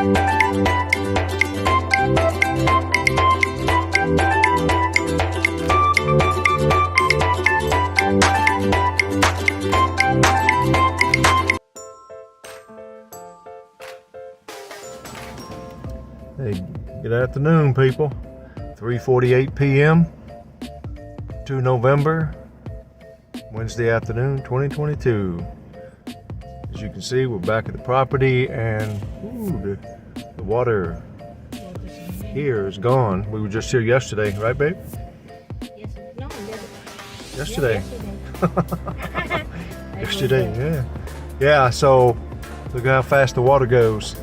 Hey, good afternoon, people. 3:48 p.m. 2 November, Wednesday afternoon, 2022. As you can see, we're back at the property, and the water here is gone. We were just here yesterday, right, babe? Yes. No, Yesterday. Yesterday. Yesterday, yeah. So look how fast the water goes.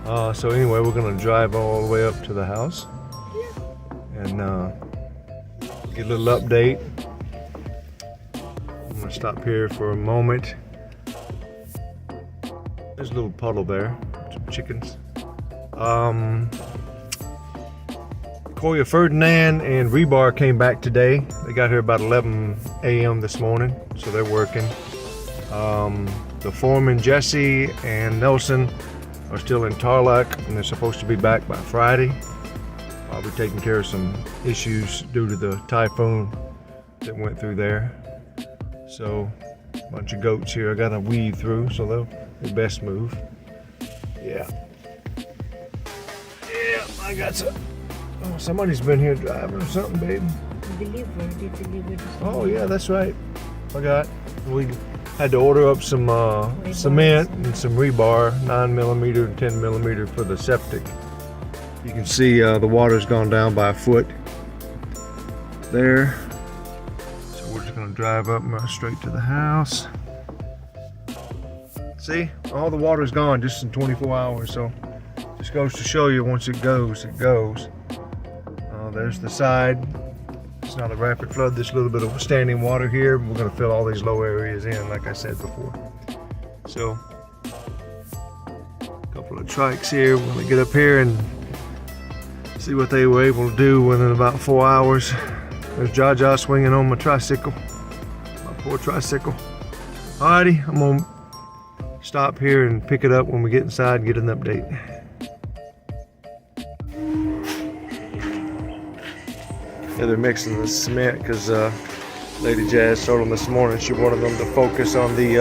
So anyway, we're gonna drive all the way up to the house and get a little update. I'm gonna stop here for a moment. There's a little puddle there, some chickens. Koya Ferdinand and Rebar came back today. They got here about 11 a.m. this morning, so they're working. The foreman Jesse and Nelson are still in Tarlac, and they're supposed to be back by Friday. Probably taking care of some issues due to the typhoon that went through there. So, a bunch of goats here I gotta weave through, so they best move. Yeah, I got some. Oh, somebody's been here driving or something, baby. They delivered. Oh yeah, that's right. Forgot. We had to order up some cement and some rebar, 9mm and 10mm for the septic. You can see the water's gone down by a foot there. So we're just gonna drive up and run straight to the house. See, all the water's gone just in 24 hours. So just goes to show you, once it goes, it goes. There's the side. It's not a rapid flood. There's a little bit of standing water here. We're going to fill all these low areas in, like I said before. So, a couple of trikes here. We're going to get up here and see what they were able to do within about 4 hours. There's Jaja swinging on my tricycle. My poor tricycle. Alrighty, I'm going to stop here and pick it up when we get inside and get an update. Yeah, they're mixing the cement because Lady Jazz told them this morning she wanted them to focus on the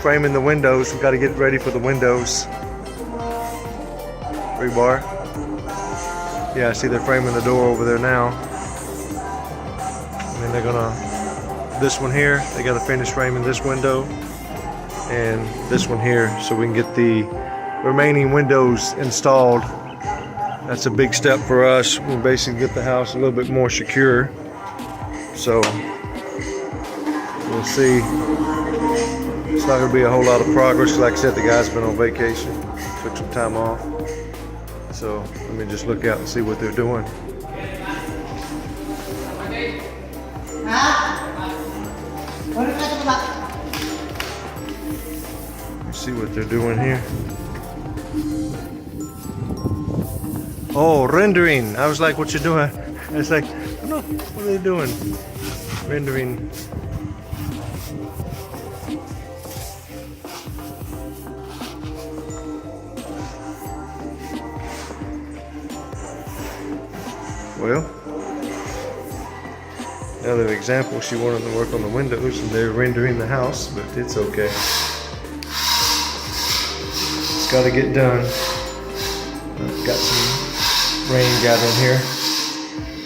framing the windows. We got to get ready for the windows. Rebar. Yeah, I see they're framing the door over there now. And then they're gonna, this one here, they got to finish framing this window and this one here so we can get the remaining windows installed. That's a big step for us. We'll basically get the house a little bit more secure. So we'll see. It's not gonna be a whole lot of progress. Like I said, the guy's been on vacation, took some time off. So let me just look out and see what they're doing. Let's see what they're doing here. Oh, rendering. I was like, what you doing? I was like, no, what are they doing? Rendering. Well, another example, she wanted to work on the windows and they're rendering the house, but it's okay. It's got to get done. I've got some rain got in here.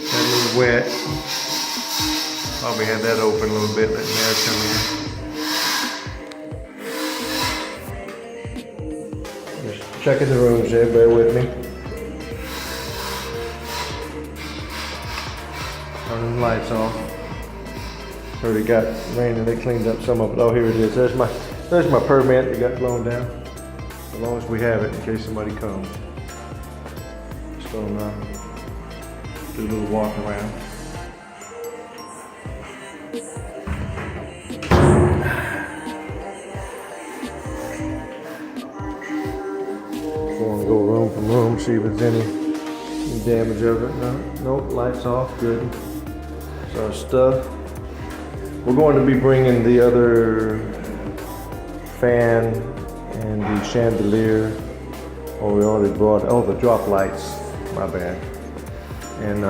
Got a little wet. Probably had that open a little bit, letting air come in. Just checking the rooms there, bear with me. Turning the lights off. Already got rain and they cleaned up some of it. Oh, here it is. There's my permit that got blown down. As long as we have it in case somebody comes. Just gonna do a little walk around. Going to go room from room, see if there's any damage of it. No, nope, lights off, good. So our stuff. We're going to be bringing the other fan and the chandelier Oh, we already brought, oh, the drop lights. My bad. And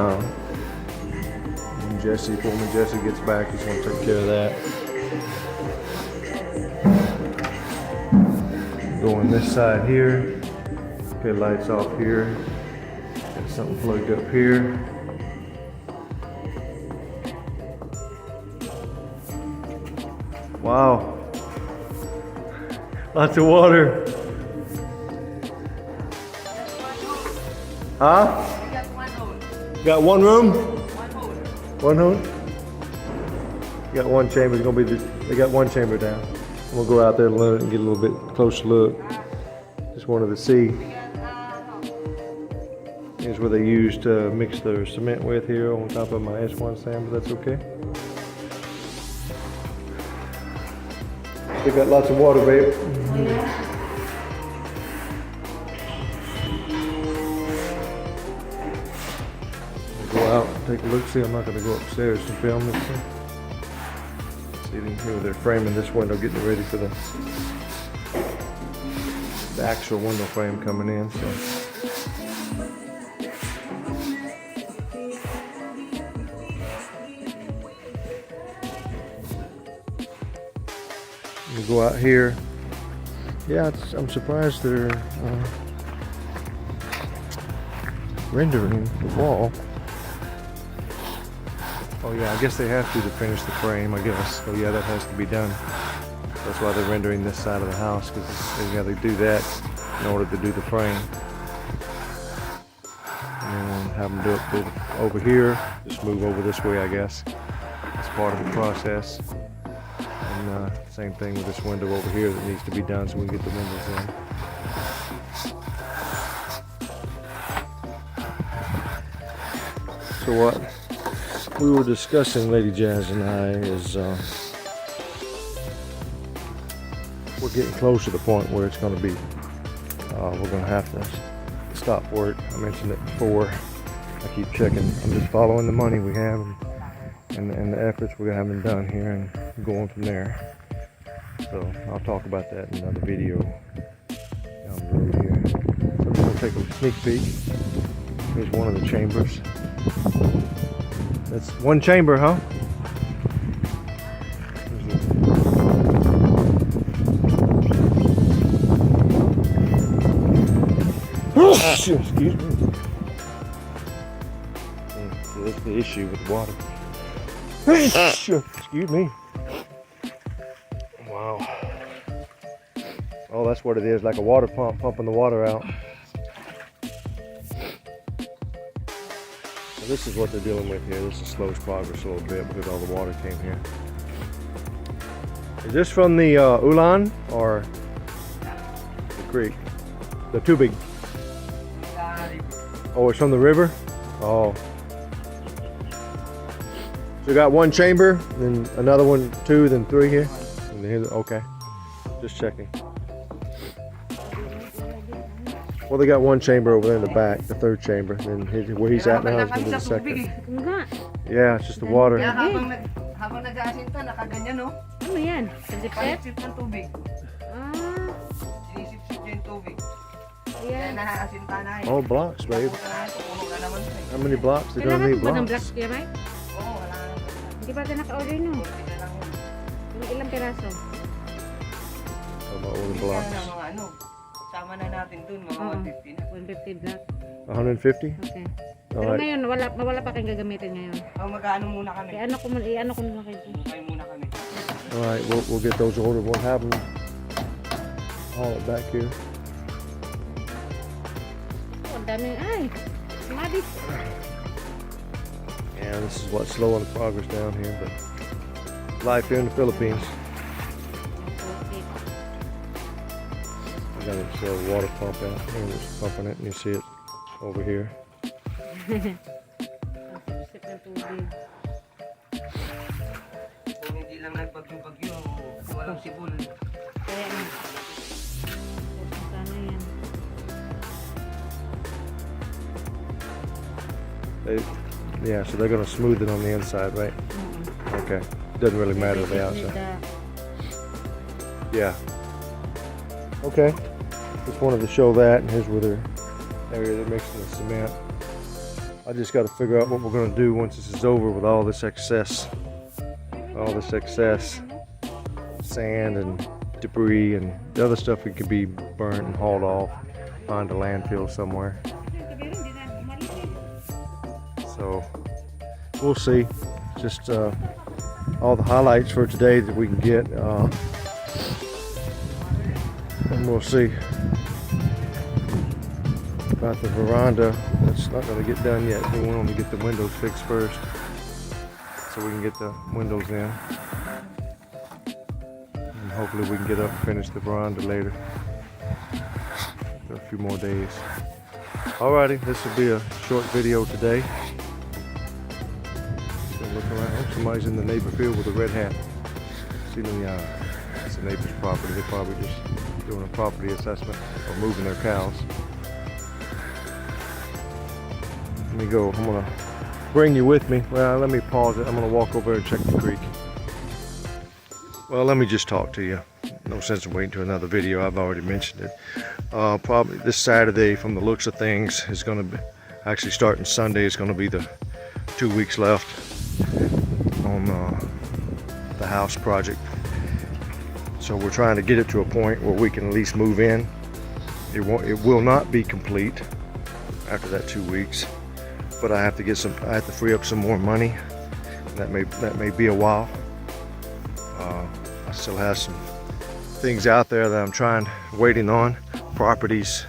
when Jesse, foreman Jesse gets back, he's gonna take care of that. Going this side here. Okay, lights off here. Got something plugged up here. Wow. Lots of water. Huh? Got one room? One hole? You got one chamber. It's gonna be they got one chamber down. We'll go out there and get a little bit closer look. Just wanted to see. Here's where they used to mix their cement with here on top of my S1 sand, but that's okay. They got lots of water, babe. Go out, take a look, see. I'm not going to go upstairs and film this. See here, they're framing this window, getting ready for the actual window frame coming in. So. You go out here. Yeah, I'm surprised they're rendering the wall. Oh yeah, I guess they have to finish the frame, I guess. So yeah, that has to be done. That's why they're rendering this side of the house, because they got to do that in order to do the frame. And have them do it over here. Just move over this way, I guess. It's part of the process. And same thing with this window over here that needs to be done so we can get the windows in. So what we were discussing, Lady Jazz and I, is we're getting close to the point where it's going to be, we're going to have to stop work. I mentioned it before. I keep checking. I'm just following the money we have and the efforts we're having done here and going from there. So I'll talk about that in another video down the road here. So I'm going to take a sneak peek. Here's one of the chambers. That's one chamber, huh? Excuse me. So that's the issue with water. Excuse me. Wow. Oh, that's what it is, like a water pump pumping the water out. So this is what they're dealing with here. This slows progress a little bit because all the water came here. Is this from the Ulan or the creek? The tubing? Oh, it's from the river? Oh. So you got one chamber, then another one, two, then three here? And then here's, okay. Just checking. Well, they got one chamber over there in the back, the third chamber. Then where he's at now is going to be the second. Yeah, it's just the water. Habang nag-aasinta, nakaganyan, no? Ano yan? Sip-sip? Sip ng tubig. Ah. Sinisip-sip yung tubig. Ayan. Kaya naasinta na yun. Oh, blocks, babe. Puno na naman siya. How many blocks? They don't Kailangan need mo ba ng blocks. blocks kaya, Mike? Oo, wala na. Hindi pa tayo naka-order no? Kunti na lang yun. Ilang piraso? How about all the Kaya blocks? na mga ano, sama na natin dun, mga Oo. 150 na. 150 block. 150? Okay. Pero Alright. ngayon, wala pa kayong gagamitin ngayon. Mag-ano muna kami. Ano ko muna kayo. Bukay muna kami. Alright, we'll get those ordered. We'll have them haul it back here. Oh, ang dami. Ay, mabis. Yeah, this is what's slowing the progress down here, but life here in the Philippines. Okay. I got this water pump out here, it's pumping it, and you see it over here. Sip ng tubig. Kung hindi lang nagbagyo-bagyo, walang sibol. Kaya ano. Sana yan. Yeah, so they're gonna smooth it on the inside, right? Okay. Doesn't really matter the outside. Yeah. Okay. We'll just wanted to show that, and here's where they're area they're mixing the cement. I just got to figure out what we're going to do once this is over with all this excess sand and debris and the other stuff that could be burnt and hauled off, find a landfill somewhere. So we'll see. Just all the highlights for today that we can get, and we'll see. About the veranda, that's not going to get done yet. We want to get the windows fixed first, so we can get the windows in. And hopefully we can get up and finish the veranda later. For a few more days. Alrighty, this will be a short video today. Still looking around. Oh, somebody's in the neighbor field with a red hat. See them? Yeah, it's the neighbor's property. They're probably just doing a property assessment or moving their cows. Let me go. I'm gonna bring you with me. Well, let me pause it. I'm gonna walk over and check the creek. Well, let me just talk to you. No sense in waiting to another video. I've already mentioned it. Probably this Saturday, from the looks of things, is gonna be actually starting Sunday. It's gonna be the 2 weeks left on the house project. So we're trying to get it to a point where we can at least move in. It will not be complete after that 2 weeks. But I have to free up some more money. That may be a while. I still have some things out there that I'm waiting on, properties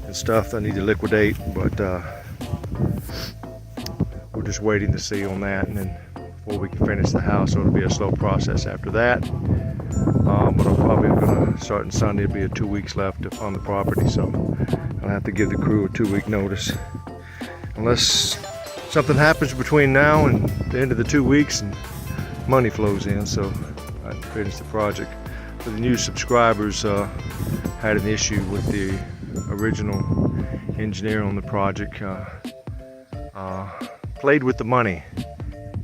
and stuff that I need to liquidate, but we're just waiting to see on that, and then before we can finish the house, so it'll be a slow process after that. But I'm probably going to start on Sunday. It'll be 2 weeks left on the property, so I'll have to give the crew a 2-week notice. Unless something happens between now and the end of the 2 weeks and money flows in, so I can finish the project. For the new subscribers, had an issue with the original engineer on the project. Played with the money,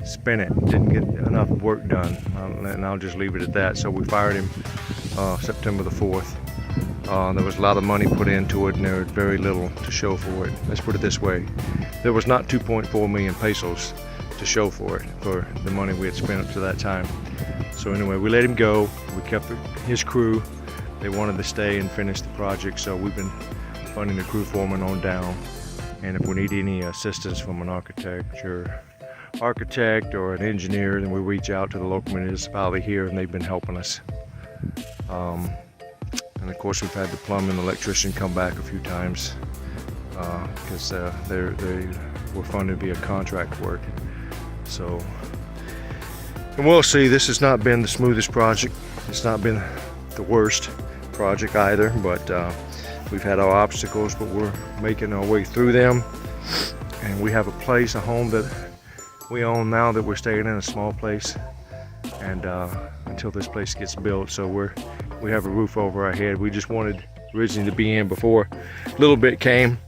spent it, didn't get enough work done, and I'll just leave it at that. So we fired him September the 4th. There was a lot of money put into it, and there was very little to show for it. Let's put it this way. There was not 2.4 million pesos to show for it, for the money we had spent up to that time. So anyway, we let him go. We kept his crew. They wanted to stay and finish the project, so we've been funding the crew foreman on down. And if we need any assistance from an architect or an engineer, then we reach out to the local municipality here, and they've been helping us. And of course, we've had the plumbing and electrician come back a few times because they were funded via contract work. So, and we'll see. This has not been the smoothest project. It's not been the worst project either, but we've had our obstacles, but we're making our way through them. And we have a place, a home that we own now, that we're staying in, a small place, and until this place gets built. So we have a roof over our head. We just wanted originally to be in before a little bit came.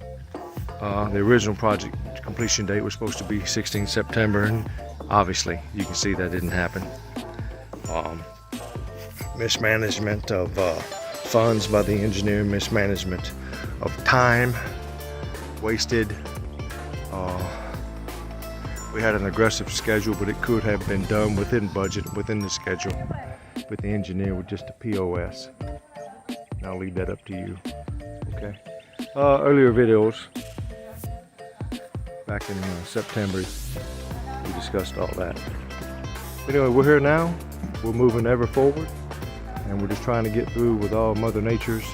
The original project completion date was supposed to be 16 September, and obviously you can see that didn't happen. Mismanagement of funds by the engineer, mismanagement of time wasted. We had an aggressive schedule, but it could have been done within budget, within the schedule, with the engineer with just a POS. And I'll leave that up to you. Okay. Earlier videos, back in September, we discussed all that. Anyway, we're here now. We're moving ever forward, and we're just trying to get through with all Mother Nature's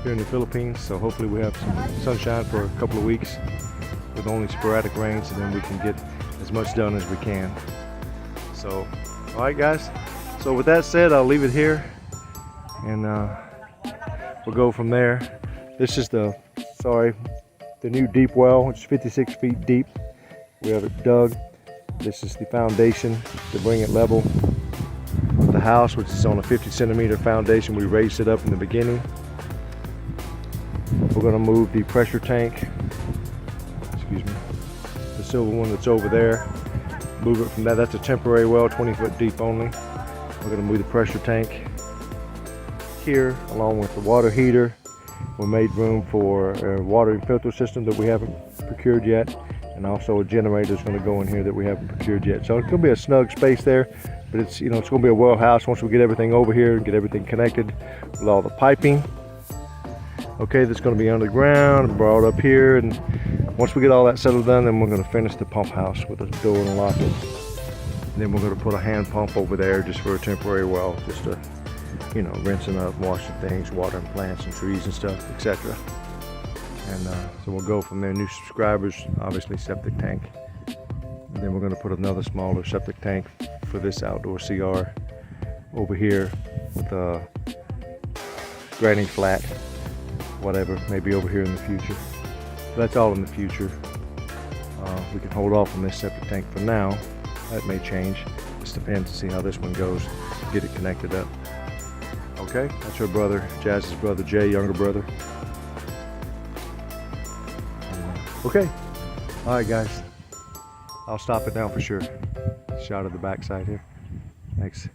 here in the Philippines. So hopefully we have some sunshine for a couple of weeks with only sporadic rains, and then we can get as much done as we can. So, all right, guys. So with that said, I'll leave it here, and we'll go from there. This is the new deep well. It's 56 feet deep. We have it dug. This is the foundation to bring it level with the house, which is on a 50 centimeter foundation. We raised it up in the beginning. We're going to move the pressure tank, excuse me, the silver one that's over there, move it from that. That's a temporary well, 20 foot deep only. We're going to move the pressure tank here along with the water heater we made room for a watering filter system that we haven't procured yet, and also a generator is going to go in here that we haven't procured yet. So it's going to be a snug space there, but it's, you know, it's going to be a well house once we get everything over here and get everything connected with all the piping. Okay, that's going to be underground and brought up here, and once we get all that settled done, then we're going to finish the pump house with a door and a lock it. And then we're going to put a hand pump over there just for a temporary well, just to, you know, rinsing up, washing things, watering plants and trees and stuff, etc. And so we'll go from there. New subscribers, obviously septic tank. And then we're going to put another smaller septic tank for this outdoor CR over here with a granny flat, whatever, maybe over here in the future. That's all in the future. We can hold off on this septic tank for now. That may change. Just depends to see how this one goes. Get it connected up. Okay, that's her brother, Jazz's brother Jay, younger brother. Okay, all right guys. I'll stop it now for sure. Shot of the backside here. Thanks.